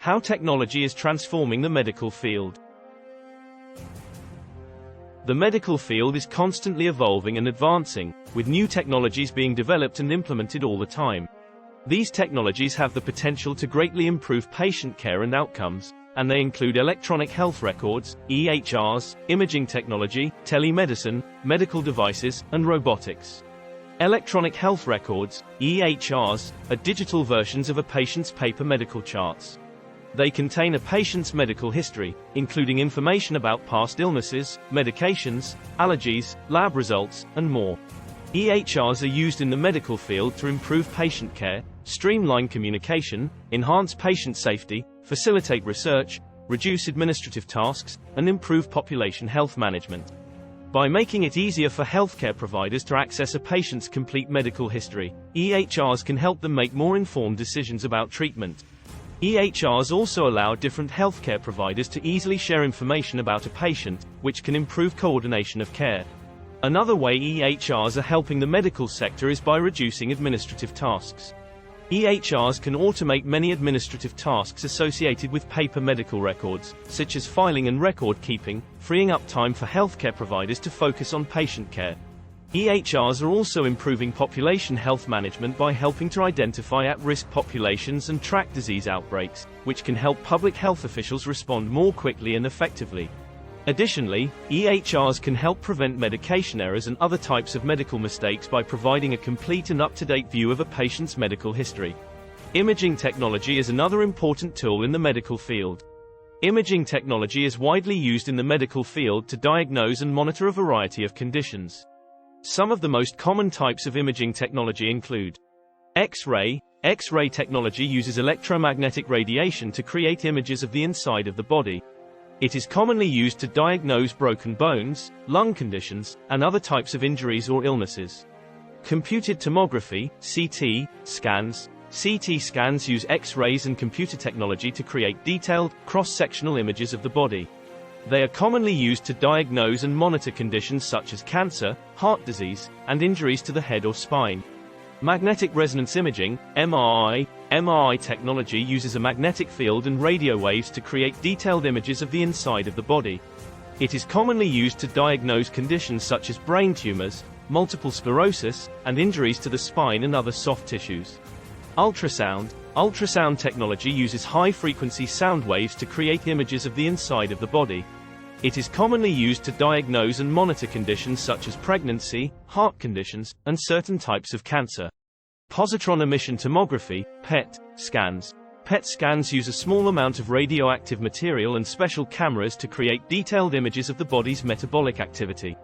How technology is transforming the medical field. The medical field is constantly evolving and advancing, with new technologies being developed and implemented all the time. These technologies have the potential to greatly improve patient care and outcomes, and they include electronic health records, EHRs, imaging technology, telemedicine, medical devices, and robotics. Electronic health records, EHRs, are digital versions of a patient's paper medical charts. They contain a patient's medical history, including information about past illnesses, medications, allergies, lab results, and more. EHRs are used in the medical field to improve patient care, streamline communication, enhance patient safety, facilitate research, reduce administrative tasks, and improve population health management. By making it easier for healthcare providers to access a patient's complete medical history, EHRs can help them make more informed decisions about treatment. EHRs also allow different healthcare providers to easily share information about a patient, which can improve coordination of care. Another way EHRs are helping the medical sector is by reducing administrative tasks. EHRs can automate many administrative tasks associated with paper medical records, such as filing and record keeping, freeing up time for healthcare providers to focus on patient care. EHRs are also improving population health management by helping to identify at-risk populations and track disease outbreaks, which can help public health officials respond more quickly and effectively. Additionally, EHRs can help prevent medication errors and other types of medical mistakes by providing a complete and up-to-date view of a patient's medical history. Imaging technology is another important tool in the medical field. Imaging technology is widely used in the medical field to diagnose and monitor a variety of conditions. Some of the most common types of imaging technology include X-ray. X-ray technology uses electromagnetic radiation to create images of the inside of the body. It is commonly used to diagnose broken bones, lung conditions, and other types of injuries or illnesses. Computed tomography, CT, scans. CT scans use X-rays and computer technology to create detailed, cross-sectional images of the body. They are commonly used to diagnose and monitor conditions such as cancer, heart disease, and injuries to the head or spine. Magnetic resonance imaging, MRI. MRI technology uses a magnetic field and radio waves to create detailed images of the inside of the body. It is commonly used to diagnose conditions such as brain tumors, multiple sclerosis, and injuries to the spine and other soft tissues. Ultrasound. Ultrasound technology uses high-frequency sound waves to create images of the inside of the body. It is commonly used to diagnose and monitor conditions such as pregnancy, heart conditions, and certain types of cancer. Positron emission tomography, PET, scans. PET scans use a small amount of radioactive material and special cameras to create detailed images of the body's metabolic activity.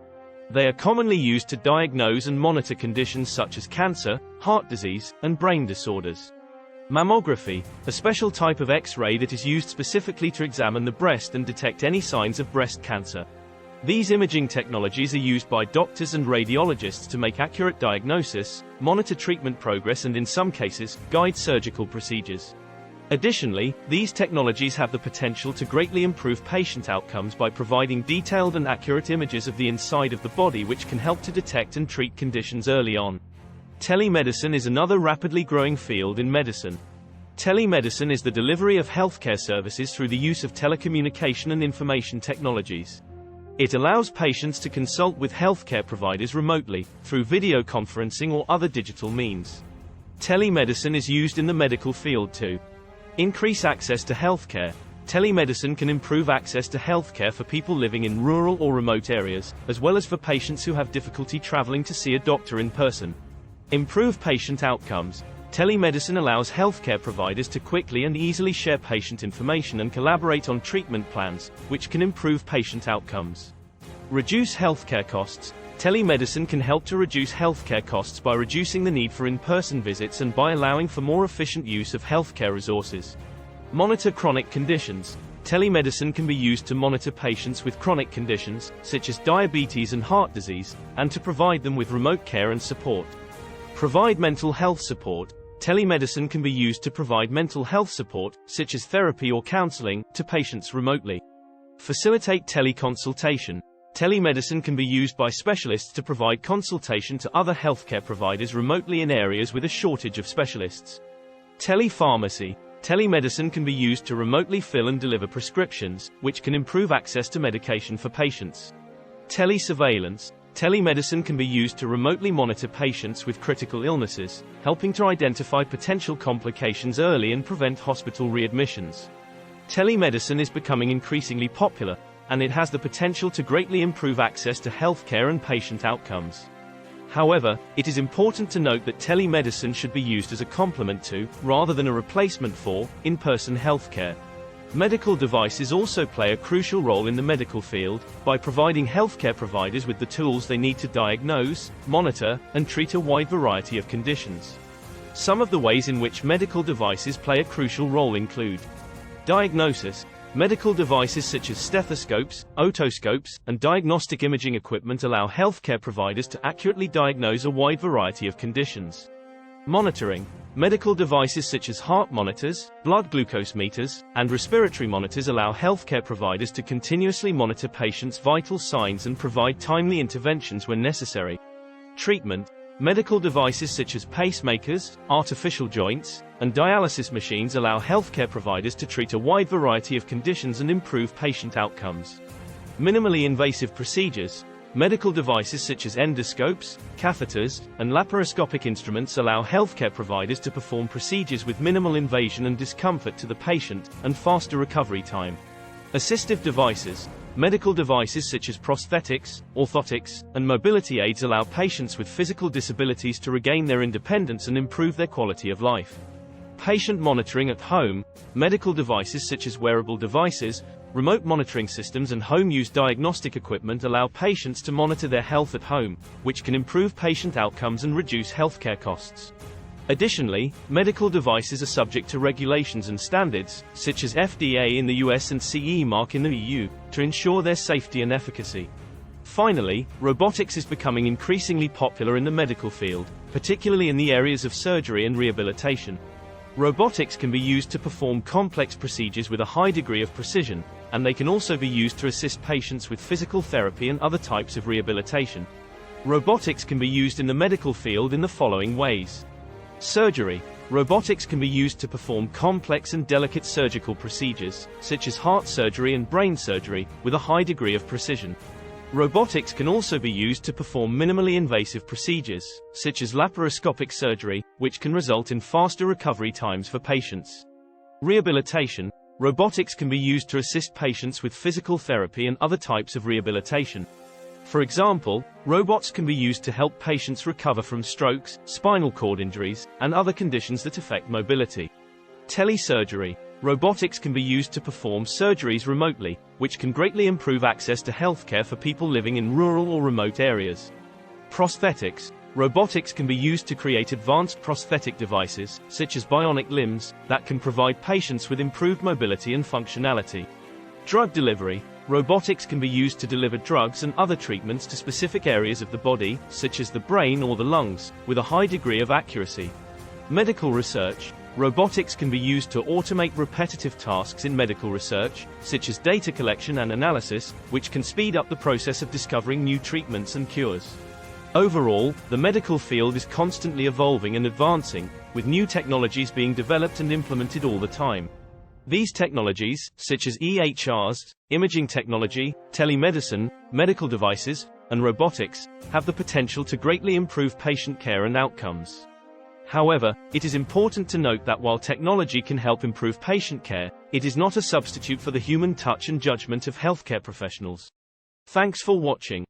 They are commonly used to diagnose and monitor conditions such as cancer, heart disease, and brain disorders. Mammography, a special type of X-ray that is used specifically to examine the breast and detect any signs of breast cancer. These imaging technologies are used by doctors and radiologists to make accurate diagnosis, monitor treatment progress and in some cases, guide surgical procedures. Additionally, these technologies have the potential to greatly improve patient outcomes by providing detailed and accurate images of the inside of the body which can help to detect and treat conditions early on. Telemedicine is another rapidly growing field in medicine. Telemedicine is the delivery of healthcare services through the use of telecommunication and information technologies. It allows patients to consult with healthcare providers remotely, through video conferencing or other digital means. Telemedicine is used in the medical field to increase access to healthcare. Telemedicine can improve access to healthcare for people living in rural or remote areas, as well as for patients who have difficulty traveling to see a doctor in person. Improve patient outcomes. Telemedicine allows healthcare providers to quickly and easily share patient information and collaborate on treatment plans, which can improve patient outcomes. Reduce healthcare costs. Telemedicine can help to reduce healthcare costs by reducing the need for in-person visits and by allowing for more efficient use of healthcare resources. Monitor chronic conditions. Telemedicine can be used to monitor patients with chronic conditions, such as diabetes and heart disease, and to provide them with remote care and support. Provide mental health support. Telemedicine can be used to provide mental health support, such as therapy or counseling, to patients remotely. Facilitate teleconsultation. Telemedicine can be used by specialists to provide consultation to other healthcare providers remotely in areas with a shortage of specialists. Telepharmacy. Telemedicine can be used to remotely fill and deliver prescriptions, which can improve access to medication for patients. Telesurveillance. Telemedicine can be used to remotely monitor patients with critical illnesses, helping to identify potential complications early and prevent hospital readmissions. Telemedicine is becoming increasingly popular, and it has the potential to greatly improve access to healthcare and patient outcomes. However, it is important to note that telemedicine should be used as a complement to, rather than a replacement for, in-person healthcare. Medical devices also play a crucial role in the medical field, by providing healthcare providers with the tools they need to diagnose, monitor, and treat a wide variety of conditions. Some of the ways in which medical devices play a crucial role include diagnosis. Medical devices such as stethoscopes, otoscopes, and diagnostic imaging equipment allow healthcare providers to accurately diagnose a wide variety of conditions. Monitoring. Medical devices such as heart monitors, blood glucose meters, and respiratory monitors allow healthcare providers to continuously monitor patients' vital signs and provide timely interventions when necessary. Treatment. Medical devices such as pacemakers, artificial joints, and dialysis machines allow healthcare providers to treat a wide variety of conditions and improve patient outcomes. Minimally invasive procedures. Medical devices such as endoscopes, catheters, and laparoscopic instruments allow healthcare providers to perform procedures with minimal invasion and discomfort to the patient, and faster recovery time. Assistive devices. Medical devices such as prosthetics, orthotics, and mobility aids allow patients with physical disabilities to regain their independence and improve their quality of life. Patient monitoring at home. Medical devices such as wearable devices, remote monitoring systems and home-use diagnostic equipment allow patients to monitor their health at home, which can improve patient outcomes and reduce healthcare costs. Additionally, medical devices are subject to regulations and standards, such as FDA in the US and CE mark in the EU, to ensure their safety and efficacy. Finally, robotics is becoming increasingly popular in the medical field, particularly in the areas of surgery and rehabilitation. Robotics can be used to perform complex procedures with a high degree of precision, and they can also be used to assist patients with physical therapy and other types of rehabilitation. Robotics can be used in the medical field in the following ways. Surgery. Robotics can be used to perform complex and delicate surgical procedures, such as heart surgery and brain surgery, with a high degree of precision. Robotics can also be used to perform minimally invasive procedures, such as laparoscopic surgery, which can result in faster recovery times for patients. Rehabilitation. Robotics can be used to assist patients with physical therapy and other types of rehabilitation. For example, robots can be used to help patients recover from strokes, spinal cord injuries, and other conditions that affect mobility. Telesurgery. Robotics can be used to perform surgeries remotely, which can greatly improve access to healthcare for people living in rural or remote areas. Prosthetics. Robotics can be used to create advanced prosthetic devices, such as bionic limbs, that can provide patients with improved mobility and functionality. Drug delivery. Robotics can be used to deliver drugs and other treatments to specific areas of the body, such as the brain or the lungs, with a high degree of accuracy. Medical research. Robotics can be used to automate repetitive tasks in medical research, such as data collection and analysis, which can speed up the process of discovering new treatments and cures. Overall, the medical field is constantly evolving and advancing, with new technologies being developed and implemented all the time. These technologies, such as EHRs, imaging technology, telemedicine, medical devices, and robotics, have the potential to greatly improve patient care and outcomes. However, it is important to note that while technology can help improve patient care, it is not a substitute for the human touch and judgment of healthcare professionals. Thanks for watching.